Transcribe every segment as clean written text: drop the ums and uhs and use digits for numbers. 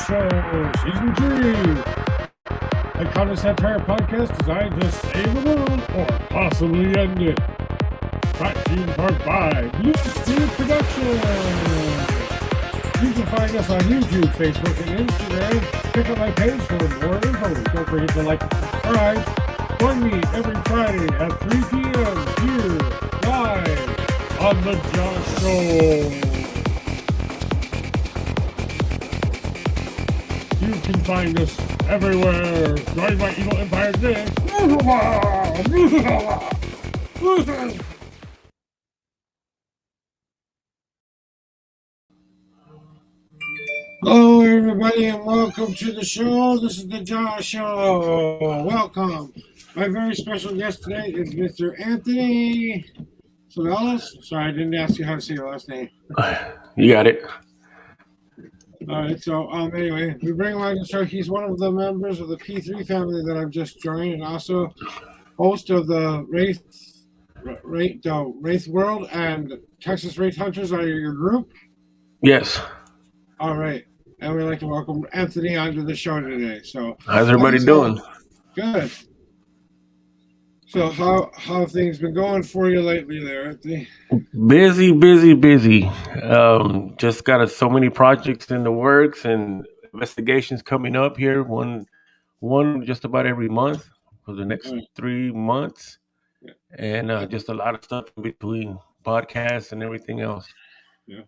Jawshow Season 3, a common satire podcast designed to save the world or possibly end it. Brought to you in part by Poof Production. You can find us on YouTube, Facebook, and Instagram. Check out my page for more info. Don't forget to like and subscribe. Join me every Friday at 3 p.m. here, live on the Jawshow. You can find us everywhere. Join my evil empire today. Hello, everybody, and welcome to the show. This is the Jawshow. Welcome. My very special guest today is Mr. Anthony Ceballos. Sorry, I didn't ask you how to say your last name. You got it. All right, so anyway, we bring him on the show. He's one of the members of the P3 family that I've just joined, and also host of the WRAITH World and Texas Wraith Hunters are your group. Yes. All right, and we'd like to welcome Anthony onto the show today. So, how's everybody doing? Good. So, how have things been going for you lately, there, Anthony? Busy. Just got so many projects in the works and investigations coming up here. One just about every month for the next 3 months, and just a lot of stuff in between podcasts and everything else. Yeah.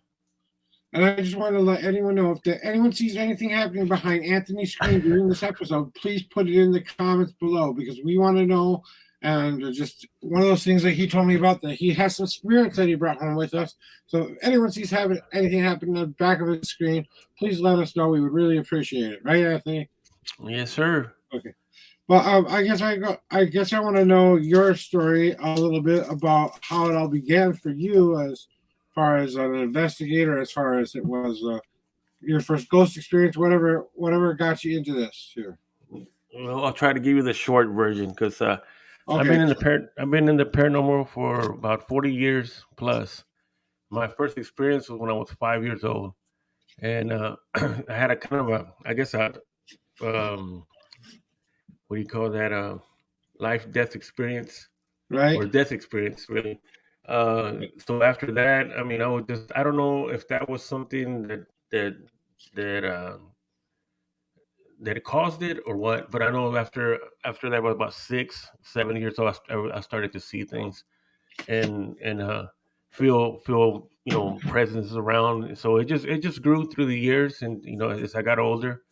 And I just want to let anyone know, if anyone sees anything happening behind Anthony's screen during this episode, please put it in the comments below, because we want to know. And just one of those things that he told me about, that he has some spirits that he brought home with us. So if anyone sees anything happen in the back of his screen, please let us know. We would really appreciate it. Right, Anthony? Yes, sir. Okay. Well, I guess I want to know your story a little bit about how it all began for you, as far as an investigator, as far as it was your first ghost experience, whatever got you into this here. Well, I'll try to give you the short version, because I've been in the paranormal for about 40 years plus. My first experience was when I was 5 years old, and I had a kind of what do you call that? Life-death experience, right? Or death experience, really. So after that, I mean, I don't know if that was something that caused it or what, but I know after that was about 6-7 years old, I started to see things and feel presence around. So it just grew through the years, and as I got older,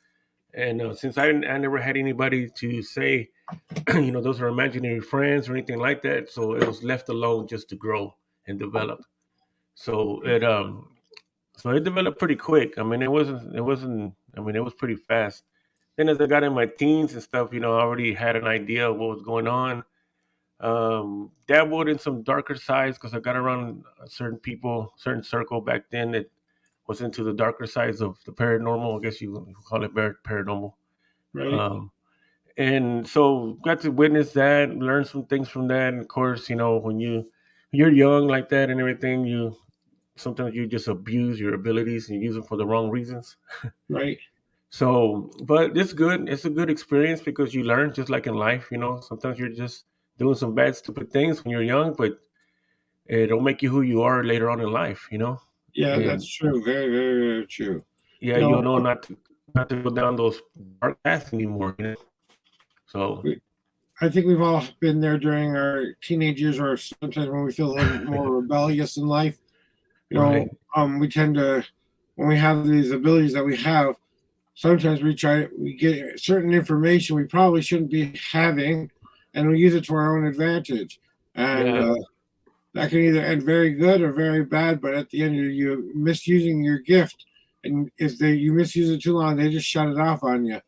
and since I never had anybody to say those are imaginary friends or anything like that, so it was left alone just to grow and develop. So it developed pretty quick. I mean, it wasn't. I mean, it was pretty fast. Then as I got in my teens and stuff, I already had an idea of what was going on. Dabbled in some darker sides, because I got around certain circle back then that was into the darker sides of the paranormal. I guess you call it paranormal. Right. And so got to witness that, learn some things from that. And of course, when you're young like that and everything, sometimes you just abuse your abilities and use them for the wrong reasons. Right. So, but it's good. It's a good experience, because you learn, just like in life. Sometimes you're just doing some bad, stupid things when you're young, but it'll make you who you are later on in life. Yeah, that's true. Very, very, very true. Yeah, you'll know not to go down those dark paths anymore. So I think we've all been there during our teenage years, or sometimes when we feel a little more rebellious in life. Right. We tend to, when we have these abilities that we have, sometimes we get certain information we probably shouldn't be having, and we use it to our own advantage. And that can either end very good or very bad, but at the end, you're misusing your gift. And if you misuse it too long, they just shut it off on you.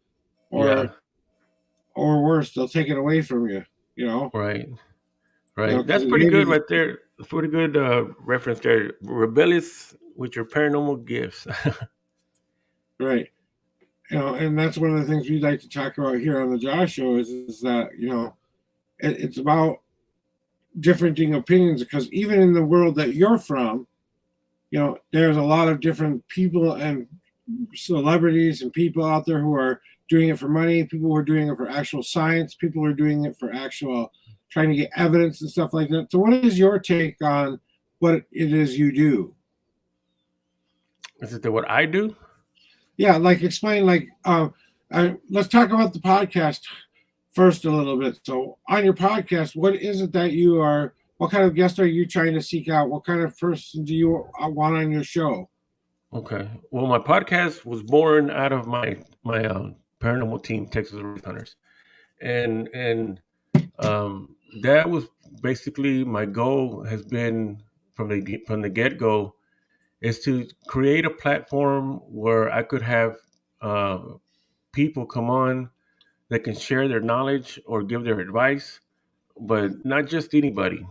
Or worse, they'll take it away from you, Right. That's pretty good right there. Pretty good reference there. Rebellious with your paranormal gifts. Right. And that's one of the things we'd like to talk about here on the Jawshow is that, it's about differing opinions, because even in the world that you're from, there's a lot of different people and celebrities and people out there who are doing it for money, people who are doing it for actual science, people who are doing it for actual trying to get evidence and stuff like that. So, what is your take on what it is you do? Is it what I do? Yeah, like explain, like, let's talk about the podcast first a little bit. So, on your podcast, what is it that you are? What kind of guest are you trying to seek out? What kind of person do you want on your show? Okay. Well, my podcast was born out of my paranormal team, Texas Wraith Hunters, and that was basically my goal. Has been from the get go is to create a platform where I could have uh, people come on that can share their knowledge or give their advice, but not just anybody.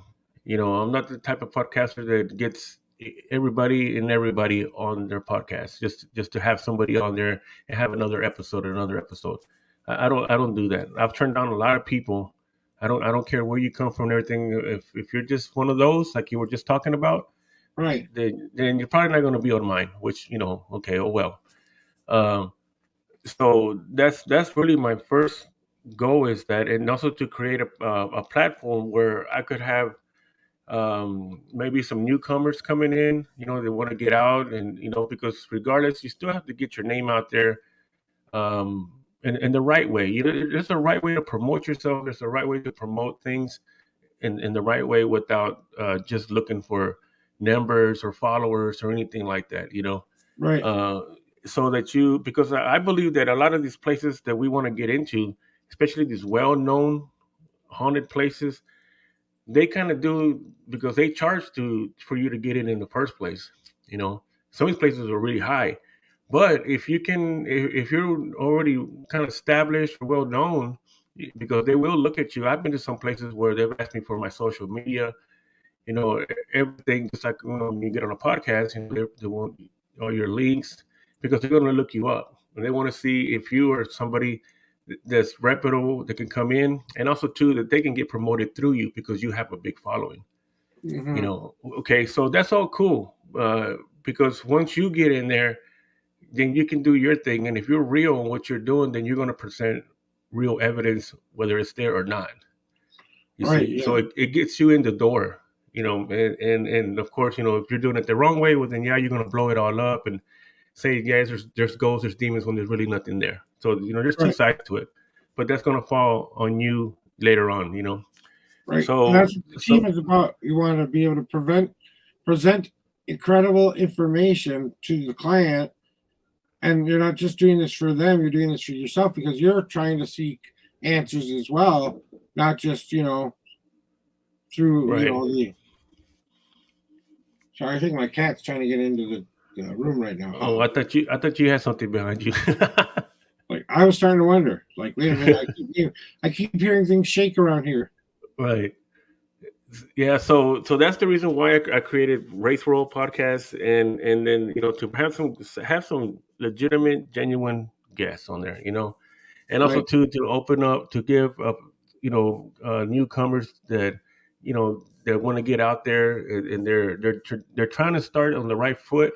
I'm not the type of podcaster that gets everybody on their podcast just to have somebody on there and have another episode. I don't do that. I've turned down a lot of people. I don't care where you come from and everything. If you're just one of those like you were just talking about, Right, then you're probably not going to be on mine. Which okay, oh well. Um, so that's really my first goal is that, and also to create a platform where I could have maybe some newcomers coming in. They want to get out, and because regardless, you still have to get your name out there in the right way. There's a right way to promote yourself. There's a right way to promote things in the right way without just looking for numbers or followers or anything like that. right, Uh, so that because I believe that a lot of these places that we want to get into, especially these well-known haunted places, they kind of do because they charge for you to get in the first place. Some of these places are really high, but if you're already kind of established or well known, because they will look at you. I've been to some places where they've asked me for my social media, everything, just like when you get on a podcast, they want all your links because they're going to look you up and they want to see if you are somebody that's reputable that can come in, and also too that they can get promoted through you because you have a big following. mm-hmm. Okay, so that's all cool because once you get in there, then you can do your thing, and if you're real in what you're doing, then you're going to present real evidence whether it's there or not. You Right, see, so yeah, it gets you in the door, and of course, if you're doing it the wrong way, well, then yeah, you're gonna blow it all up and say, yes, there's ghosts, there's demons when there's really nothing there. So there's two right, sides to it, but that's gonna fall on you later on. right. And So that's what the team so is about. You want to be able to present incredible information to the client, and you're not just doing this for them. You're doing this for yourself because you're trying to seek answers as well, not just through right. the. Sorry, I think my cat's trying to get into the room right now. Oh, I thought you had something behind you. Like I was starting to wonder. Like, wait a minute, I keep hearing things shake around here. Right. Yeah, so that's the reason why I created Race World podcast, and then to have some legitimate, genuine guests on there, and also Right, to open up to give up, newcomers that want to get out there, and they're trying to start on the right foot,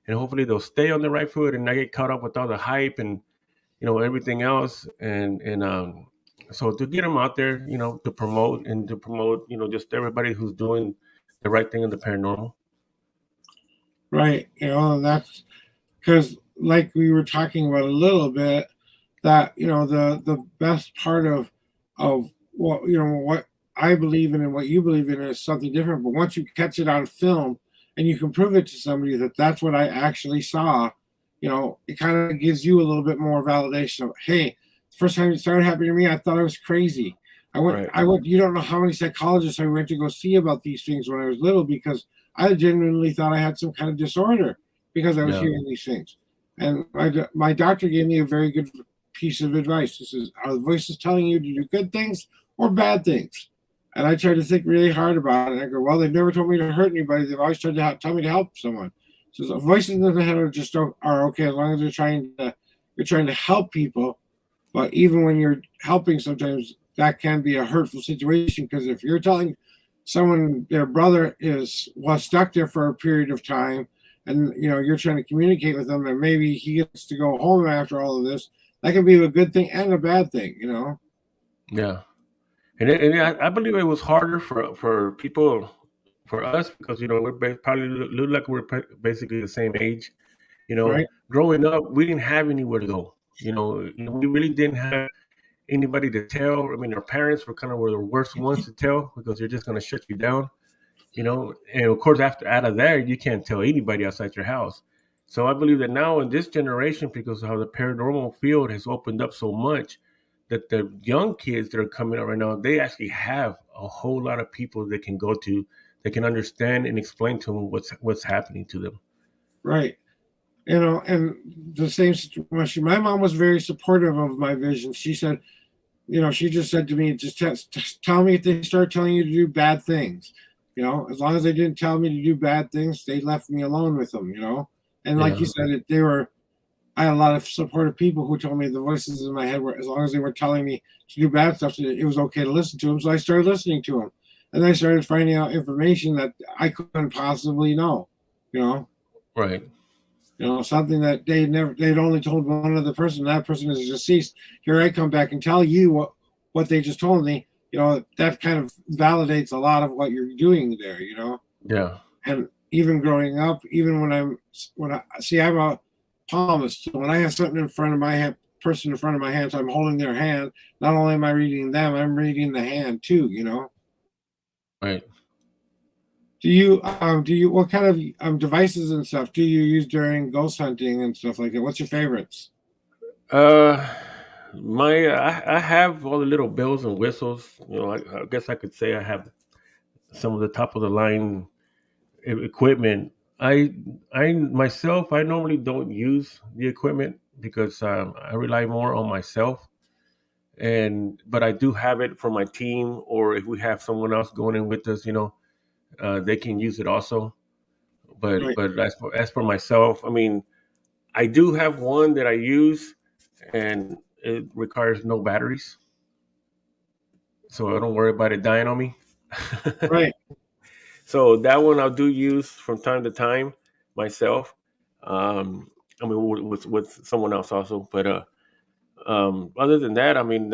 and hopefully they'll stay on the right foot and not get caught up with all the hype and everything else, and so to get them out there, to promote just everybody who's doing the right thing in the paranormal. right. And that's because, like we were talking about a little bit, that the best part of what I believe in and what you believe in is something different. But once you catch it on film and you can prove it to somebody that that's what I actually saw, it kind of gives you a little bit more validation of, hey, the first time it started happening to me, I thought I was crazy. Right. I went. You don't know how many psychologists I went to go see about these things when I was little because I genuinely thought I had some kind of disorder because I was Yeah. hearing these things. And my doctor gave me a very good piece of advice. This is, are the voices telling you to do good things or bad things? And I tried to think really hard about it. And I go, well, they've never told me to hurt anybody. They've always tried to tell me to help someone. So the voices in the head are okay as long as you're trying to help people. But even when you're helping, sometimes that can be a hurtful situation because if you're telling someone their brother was stuck there for a period of time and you're trying to communicate with him, and maybe he gets to go home after all of this. That can be a good thing and a bad thing. Yeah. And I believe it was harder for people, for us, because we're probably look like we're basically the same age. Right, Growing up, we didn't have anywhere to go. We really didn't have anybody to tell. I mean, our parents were the worst ones to tell, because they're just going to shut you down. And of course, after out of that, you can't tell anybody outside your house. So I believe that now in this generation, because of how the paranormal field has opened up so much, that the young kids that are coming out right now, they actually have a whole lot of people they can go to, that can understand and explain to them what's happening to them. right. And the same situation. My mom was very supportive of my vision. She said, she just said to me, just tell me if they start telling you to do bad things. As long as they didn't tell me to do bad things, they left me alone with them. And like Yeah, you said, I had a lot of supportive people who told me the voices in my head were, as long as they were telling me to do bad stuff, it was okay to listen to them. So I started listening to them, and I started finding out information that I couldn't possibly know. You know, right. something that they'd only told one other person. That person is deceased. Here I come back and tell you what they just told me. That kind of validates a lot of what you're doing there. Yeah, And even growing up, even when I see, I'm a palmist. So when I have something in front of my person in front of my hand, so I'm holding their hand. Not only am I reading them, I'm reading the hand too. right. Do you what kind of devices and stuff do you use during ghost hunting and stuff like that? What's your favorites? Uh, I have all the little bells and whistles. I guess I could say I have some of the top of the line equipment. I myself, I normally don't use the equipment, because I rely more on myself. But I do have it for my team, or if we have someone else going in with us, they can use it also. But Right, but as for myself, I mean, I do have one that I use, and it requires no batteries, so I don't worry about it dying on me. right. So that one I do use from time to time myself. Um, I mean, with someone else also. But other than that, I mean,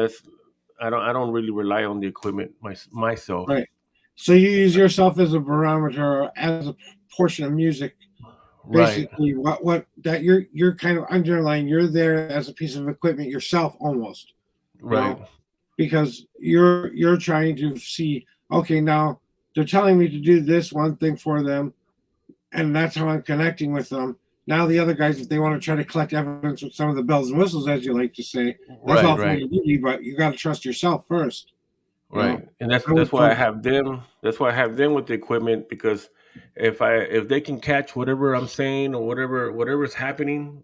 I don't really rely on the equipment myself. Right. So you use yourself as a barometer, as a portion of music. Right, Basically, what that you're kind of underlying. You're there as a piece of equipment yourself, almost. You right, know, because you're trying to see. Okay, now they're telling me to do this one thing for them, and that's how I'm connecting with them. Now the other guys, if they want to try to collect evidence with some of the bells and whistles, as you like to say, that's right, all fine right. and dandy, but you got to trust yourself first. You know, Right, and that's I that's would why I trust. have them. That's why I have them with the equipment, because if they can catch whatever I'm saying, or whatever's happening,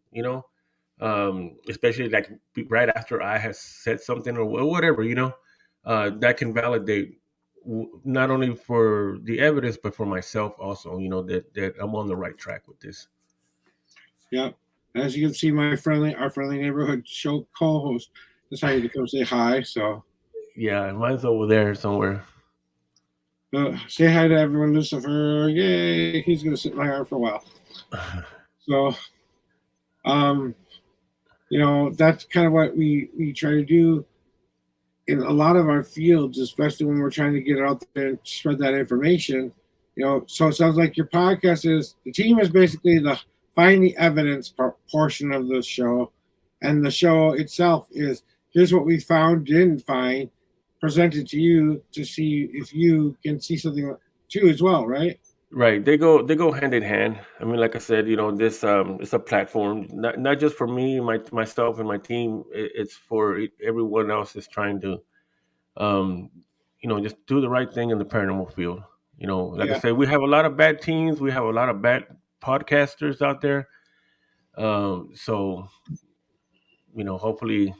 especially like right after I have said something, or whatever, that can validate, not only for the evidence, but for myself also. That I'm on the right track with this. Yeah. As you can see, our friendly neighborhood show co-host decided to come say hi. So Yeah, mine's over there somewhere. say hi to everyone, Lucifer. Yay! He's gonna sit in my arm for a while. So um, that's kind of what we try to do in a lot of our fields, especially when we're trying to get out there and spread that information. So it sounds like your podcast is the team is basically the find the evidence portion of the show, and the show itself is here's what we found, didn't find, presented to you to see if you can see something too as well, right? Right, they go hand in hand. I mean, like I said, this it's a platform, not just for me, myself and my team. It's for everyone else that's trying to, um, just do the right thing in the paranormal field. Like I Yeah, said, we have a lot of bad teams, we have a lot of bad podcasters out there. So hopefully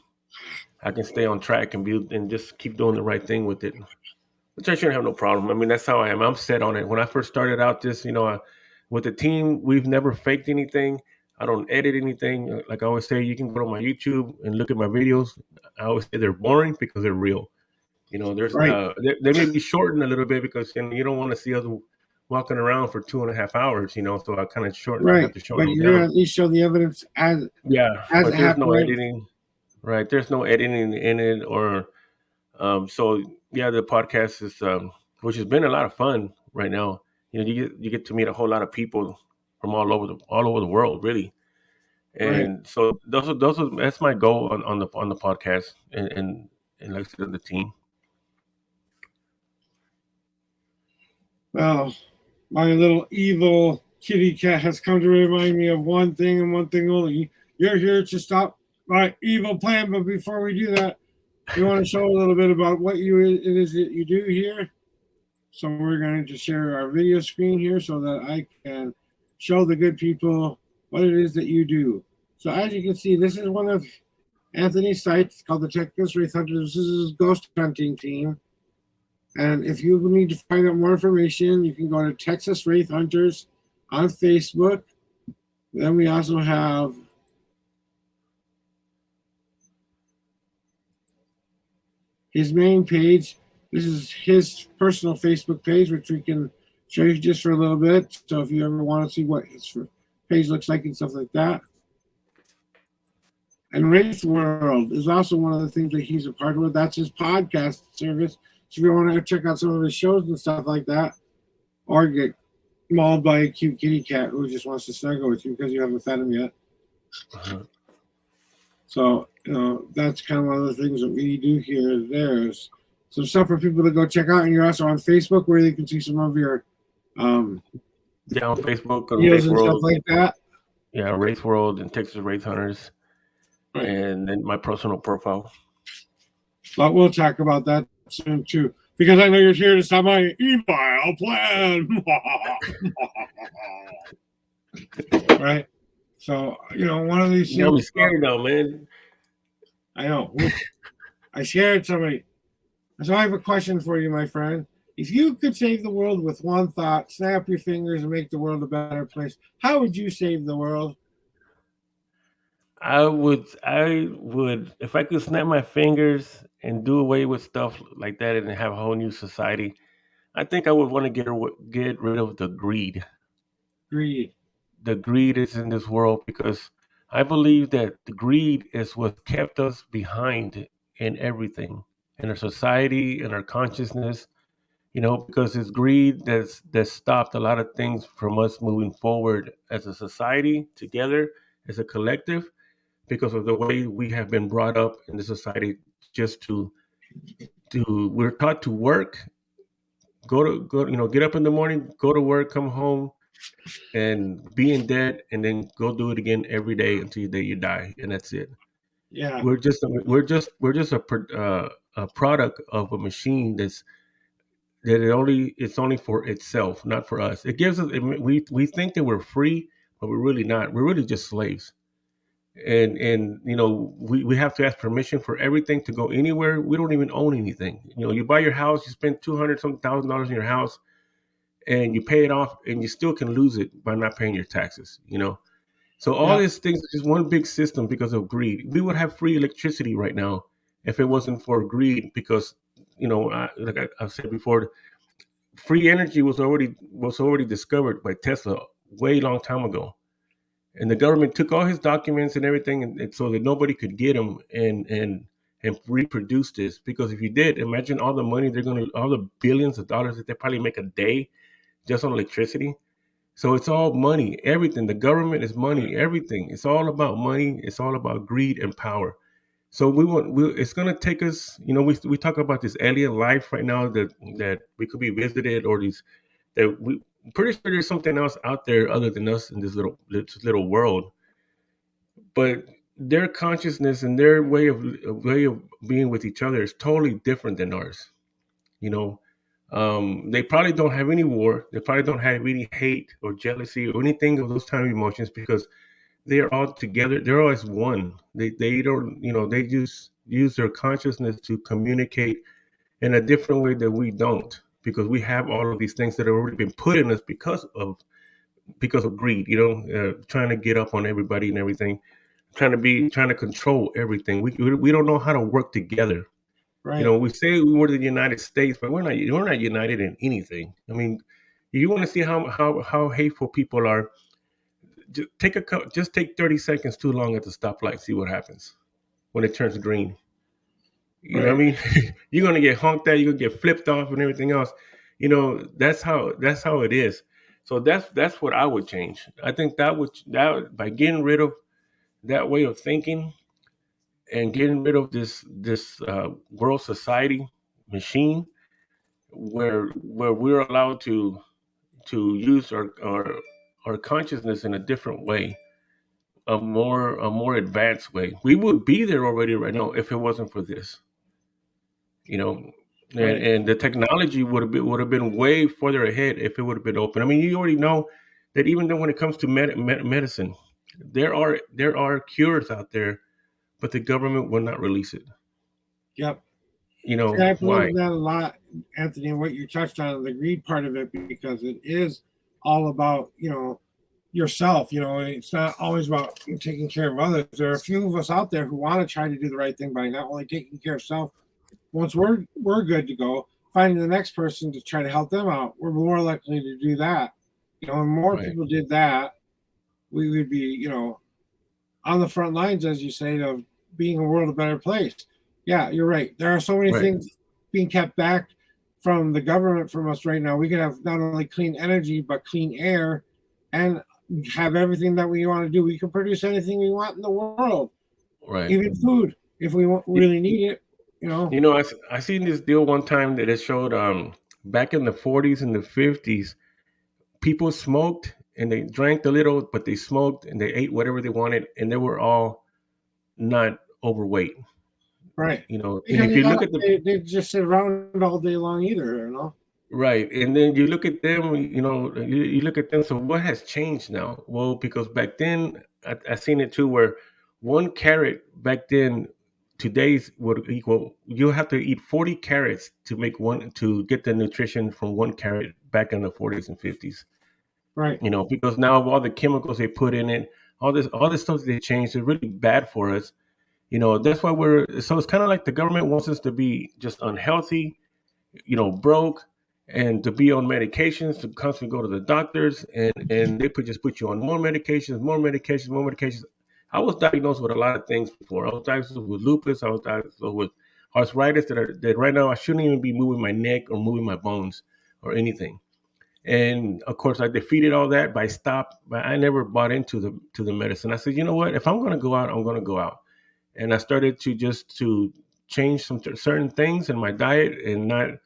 I can stay on track and just keep doing the right thing with it, which I shouldn't have no problem. I mean, that's how I am. I'm set on it. When I first started out this, with the team, we've never faked anything. I don't edit anything. Like I always say, you can go to my YouTube and look at my videos. I always say they're boring because they're real. There's right. they may be shortened a little bit because you don't want to see us walking around for 2.5 hours, so I kind of I Right, have to shorten but them you're gonna down. at least show the evidence as Yeah, it but there's happened, no right? editing, right? There's no editing in it, or so yeah, the podcast is, which has been a lot of fun right now. You get to meet a whole lot of people from all over the world, really. Right. And so that's my goal on the podcast, and like I said, the team. Well, my little evil kitty cat has come to remind me of one thing and one thing only. You're here to stop my evil plan, but before we do that, we want to show a little bit about what it is that you do here. So we're going to share our video screen here so that I can show the good people what it is that you do. So as you can see, this is one of Anthony's sites called the Texas Wraith Hunters. This is his ghost hunting team. And if you need to find out more information, you can go to Texas Wraith Hunters on Facebook. Then we also have his main page. This is his personal Facebook page, which we can show you just for a little bit. So if you ever want to see what his page looks like and stuff like that. And Wraith World is also one of the things that he's a part of. That's his podcast service. So if you want to check out some of his shows and stuff like that, or get mauled by a cute kitty cat who just wants to snuggle with you because you haven't fed him yet. Uh-huh. So, that's kind of one of the things that we do here. There's some stuff for people to go check out. And you're also on Facebook where they can see some of your Yeah, on Facebook, on videos Wraith and stuff World. like that. Yeah, Wraith World and Texas Wraith Hunters. Right. And then my personal profile. But we'll talk about that soon too. Because I know you're here to stop my evil plan. Right? So, one of these You got me things. scared now, man. I know. I scared somebody. So I have a question for you, my friend. If you could save the world with one thought, snap your fingers and make the world a better place, how would you save the world? I would, if I could snap my fingers and do away with stuff like that and have a whole new society, I think I would want to get rid of the greed. Greed. The greed is in this world because I believe that the greed is what kept us behind in everything, in our society, in our consciousness. Because it's greed that stopped a lot of things from us moving forward as a society together, as a collective, because of the way we have been brought up in the society. Just we're taught to work, get up in the morning, go to work, come home, and be in debt, and then go do it again every day until the day you die, and that's it. Yeah. We're just a product of a machine it's only for itself, not for us. It gives us, we think that we're free, but we're really not. We're really just slaves. And we have to ask permission for everything to go anywhere. We don't even own anything. You buy your house, you spend 200 some $1,000 in your house, and you pay it off, and you still can lose it by not paying your taxes. So all these things is just one big system because of greed. We would have free electricity right now if it wasn't for greed, because like I've said before, free energy was already discovered by Tesla way long time ago, and the government took all his documents and everything, and so that nobody could get them and reproduce this. Because if you did, imagine all the billions of dollars that they probably make a day just on electricity. So it's all money, everything. The government is money, everything. It's all about money. It's all about greed and power. So it's gonna take us. We talk about this alien life right now that we could be visited, or these that we pretty sure there's something else out there other than us in this little world. But their consciousness and their way of being with each other is totally different than ours. You know, they probably don't have any war. They probably don't have any hate or jealousy or anything of those kind of emotions, because they are all together. They're always one. They don't, they just use their consciousness to communicate in a different way that we don't, because we have all of these things that have already been put in us because of greed. Trying to get up on everybody and everything, trying to control everything. We don't know how to work together. Right. We say we were the United States, but we're not united in anything. I mean, You want to see how hateful people are. Just take 30 seconds too long at the stoplight. See what happens when it turns green. You know what I Right. mean? You're gonna get honked at. You're gonna get flipped off and everything else. That's how it is. So that's what I would change. I think that by getting rid of that way of thinking and getting rid of this world society machine where we're allowed to use our consciousness in a different way, a more advanced way. We would be there already right now if it wasn't for this, you know. Right. And the technology would have been way further ahead if it would have been open. I mean, you already know that even though when it comes to medicine, there are cures out there, but the government will not release it. Yep. You See, know I believe why? in that a lot, Anthony, and what you touched on, the greed part of it, because it is all about, yourself. It's not always about taking care of others. There are a few of us out there who want to try to do the right thing by not only taking care of self. Once we're good to go, finding the next person to try to help them out, we're more likely to do that. And more Right, people did that, we would be, on the front lines, as you say, of being a world a better place. Yeah, you're right. There are so many right, things being kept back from the government from us right now. We could have not only clean energy but clean air, and have everything that we want to do. We can produce anything we want in the world, right. even food, if we really need it. You know, I seen this deal one time that it showed back in the 40s and the 50s, people smoked and they drank a little, but they smoked and they ate whatever they wanted, and they were all not overweight. right? And Because if you look at the they just sit around all day long either. right, and then you look at them, you look at them. So what has changed now? Well, because back then I seen it too, where one carrot back then today's would equal, you have to eat 40 carrots to make one to get the nutrition from one carrot back in the 40s and 50s. Right, Because now of all the chemicals they put in it, all this stuff that they changed is really bad for us. That's why it's kind of like the government wants us to be just unhealthy, broke, and to be on medications, to constantly go to the doctors, and they just put you on more medications, more medications, more medications. I was diagnosed with a lot of things before. I was diagnosed with lupus. I was diagnosed with arthritis that right now I shouldn't even be moving my neck or moving my bones or anything. And of course, I defeated all that by but I never bought into the medicine. I said, you know what? If I'm going to go out, I'm going to go out. And I started to change some certain things in my diet and not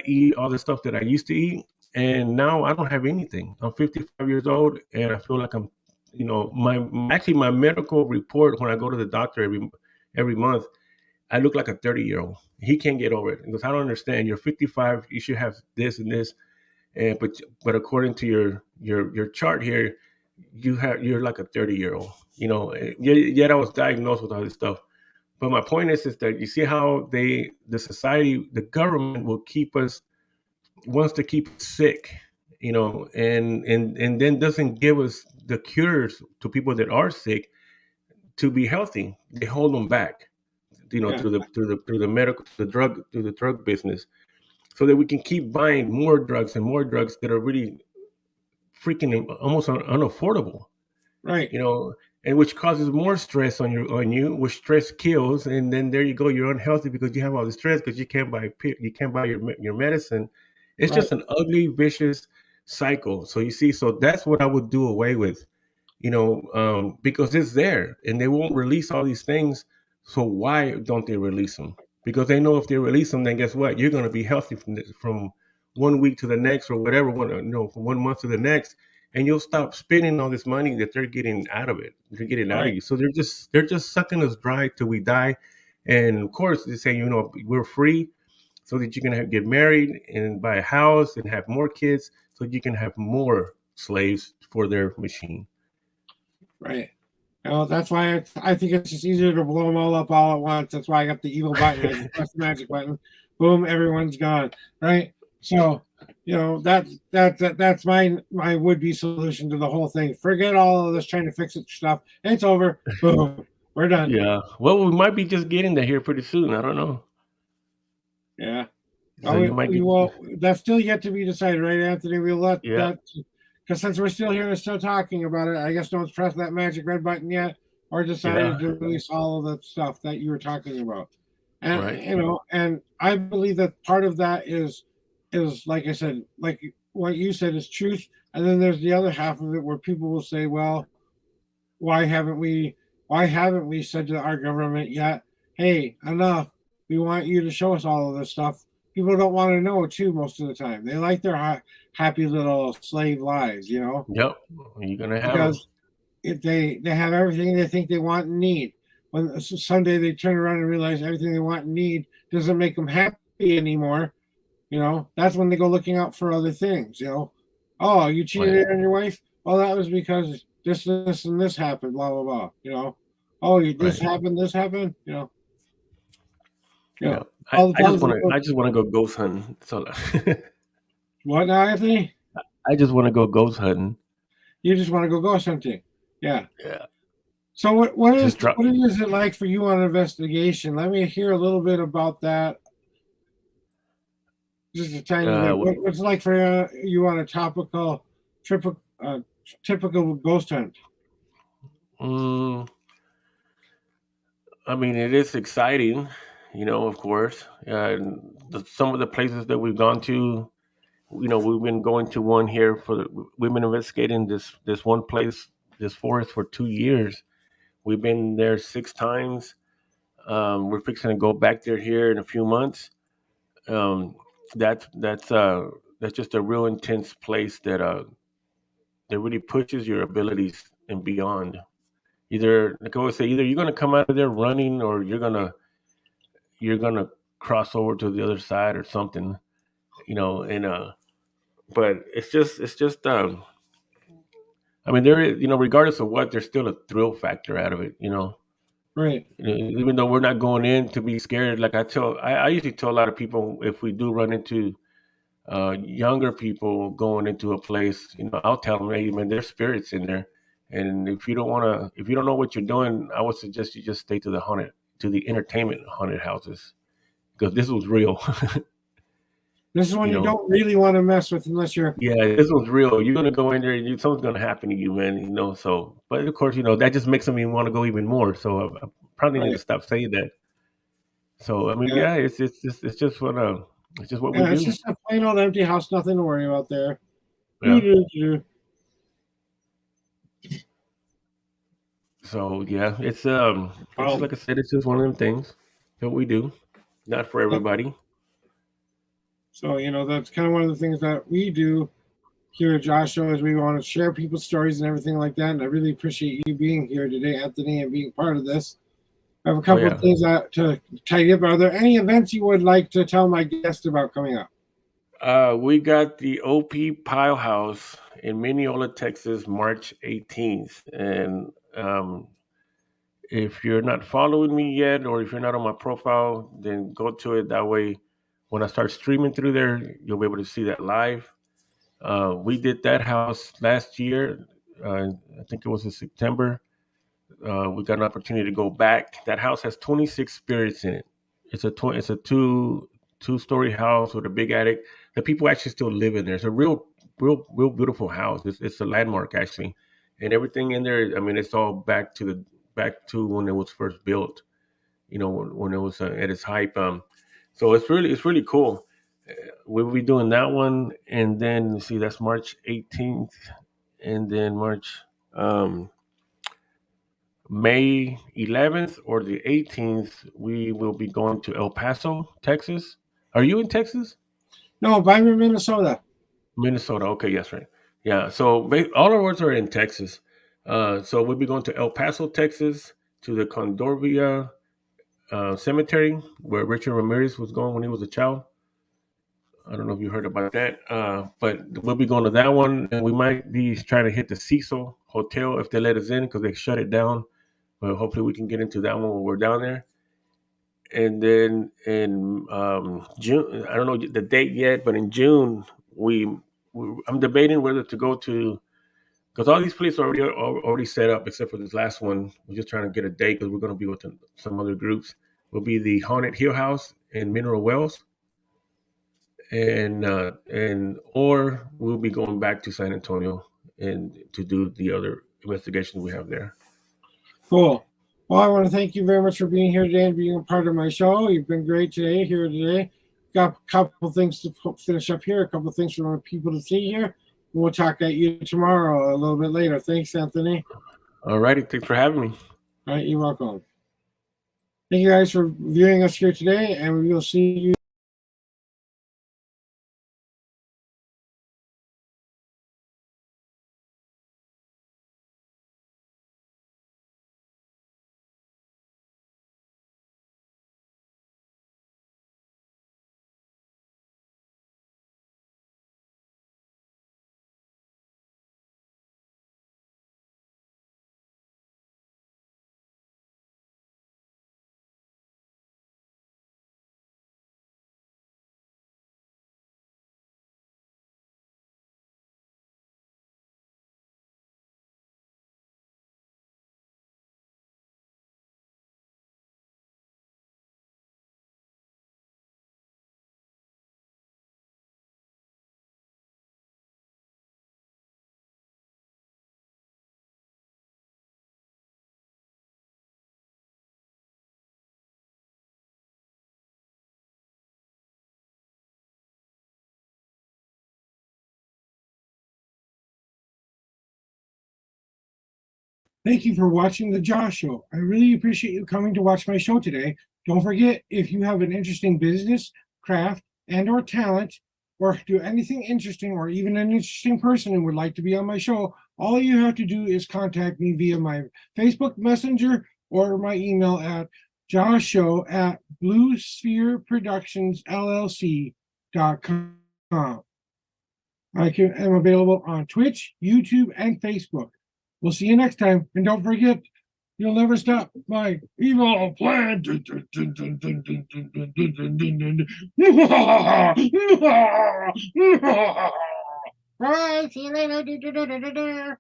eat all the stuff that I used to eat. And now I don't have anything. I'm 55 years old, and I feel like I'm, my medical report when I go to the doctor every month, I look like a 30-year-old. He can't get over it because I don't understand. You're 55. You should have this and this, and but according to your chart here, you're like a 30-year-old. Yet I was diagnosed with all this stuff. But my point is that you see how the society, the government will wants to keep us sick, and then doesn't give us the cures to people that are sick to be healthy. They hold them back, yeah, through the drug business, so that we can keep buying more drugs and more drugs that are really freaking almost unaffordable. right, you know, and which causes more stress on you, which stress kills, and then there you go, you're unhealthy because you have all the stress because you can't buy your medicine. It's right, just an ugly, vicious cycle. So you see, so that's what I would do away with, because it's there and they won't release all these things. So why don't they release them? Because they know if they release them, then guess what? You're going to be healthy from 1 week to the next, or whatever, from 1 month to the next, and you'll stop spending all this money that they're getting out of it. They're getting out of right, you. So they're just sucking us dry till we die. And of course, they say, we're free so that you can get married and buy a house and have more kids, so you can have more slaves for their machine. right. That's why I think it's just easier to blow them all up all at once. That's why I got the evil button. I just press the magic button. Boom, everyone's gone. Right. So, that's my would be solution to the whole thing. Forget all of this trying to fix it stuff. It's over. Boom. We're done. Yeah. Well, we might be just getting there here pretty soon. I don't know. Yeah. So you might get. Well, that's still yet to be decided, right, Anthony? We'll let Yeah. that, because since we're still here and still talking about it, I guess no one's pressed that magic red button yet or decided to release all of the stuff that you were talking about. And Right. and I believe that part of that is like I said, like what you said is truth, and then there's the other half of it where people will say, well, why haven't we said to our government yet, hey, enough, we want you to show us all of this stuff. People don't want to know too most of the time. They like their happy little slave lives, Yep. You're gonna have them. because they have everything they think they want and need. When someday they turn around and realize everything they want and need doesn't make them happy anymore, that's when they go looking out for other things. Oh, you cheated on your wife? Well, that was because this, and this happened. Blah blah blah. Oh, this happened. This happened. Yeah. All I just want to go ghost hunting. So what now, Anthony? I just want to go ghost hunting. You just want to go ghost hunting? Yeah. Yeah. So what is it like for you on investigation? Let me hear a little bit about that. Just a tiny bit. What's it like for you on a typical ghost hunt? I mean, it is exciting, of course. Some of the places that we've gone to, we've been going to one here we've been investigating this one place, this forest, for 2 years. We've been there 6 times. We're fixing to go back there here in a few months. That's just a real intense place that really pushes your abilities and beyond. Either, like I always say, either you're gonna come out of there running, or you're gonna cross over to the other side or something, and but it's just I mean, there is, regardless of what, there's still a thrill factor out of it, Right. Even though we're not going in to be scared. Like I usually tell a lot of people, if we do run into younger people going into a place, I'll tell them, hey man, there's spirits in there. And if you don't know what you're doing, I would suggest you just stay to the entertainment haunted houses, because this was real. This is one you don't really want to mess with unless you're. Yeah, this was real. You're gonna go in there, and something's gonna happen to you, man. So, but of course, that just makes me want to go even more. So I probably need to stop saying that. So I mean, it's just what we do. It's just a plain old empty house, nothing to worry about there. Yeah. So yeah, it's like I said, it's just one of them things that we do, not for everybody. So that's kind of one of the things that we do here at Jawshow, is we want to share people's stories and everything like that. And I really appreciate you being here today, Anthony, and being part of this. I have a couple of things to tidy up. Are there any events you would like to tell my guest about coming up? We got the OP Pile House in Mineola, Texas, March 18th. And if you're not following me yet, or if you're not on my profile, then go to it. That way, when I start streaming through there, you'll be able to see that live. We did that house last year. I think it was in September. We got an opportunity to go back. That house has 26 spirits in it. It's a two-story house with a big attic. The people actually still live in there. It's a real beautiful house. It's a landmark, actually, and everything in there. I mean, it's all back to when it was first built. When it was at its hype. So it's really cool. We'll be doing that one, and then see, that's March 18th, and then May 11th or the 18th, we will be going to El Paso, Texas. Are you in Texas? No, I'm in Minnesota. Minnesota. Okay, yes, right. Yeah. So all our words are in Texas. So we'll be going to El Paso, Texas, to the Condorvia Cemetery, where Richard Ramirez was going when he was a child. I don't know if you heard about that, but we'll be going to that one, and we might be trying to hit the Cecil Hotel if they let us in, because they shut it down. But hopefully we can get into that one when we're down there. And then in June, I don't know the date yet, but in June, I'm debating whether to go to, because all these places are already set up except for this last one. We're just trying to get a date because we're going to be with some other groups. Will be the Haunted Hill House in Mineral Wells. and or we'll be going back to San Antonio and to do the other investigations we have there. Cool. Well, I want to thank you very much for being here today and being a part of my show. You've been great here today. Got a couple things to finish up here, a couple things for people to see here. We'll talk at you tomorrow a little bit later. Thanks, Anthony. All righty. Thanks for having me. All right, you're welcome. Thank you guys for viewing us here today, and we will see you. Thank you for watching the Jawshow. I really appreciate you coming to watch my show today. Don't forget, if you have an interesting business, craft, and or talent, or do anything interesting, or even an interesting person who would like to be on my show, all you have to do is contact me via my Facebook Messenger or my email at jawshow@bluesphereproductionsllc.com. I am available on Twitch, YouTube, and Facebook. We'll see you next time. And don't forget, you'll never stop my evil plan. Bye. See you later.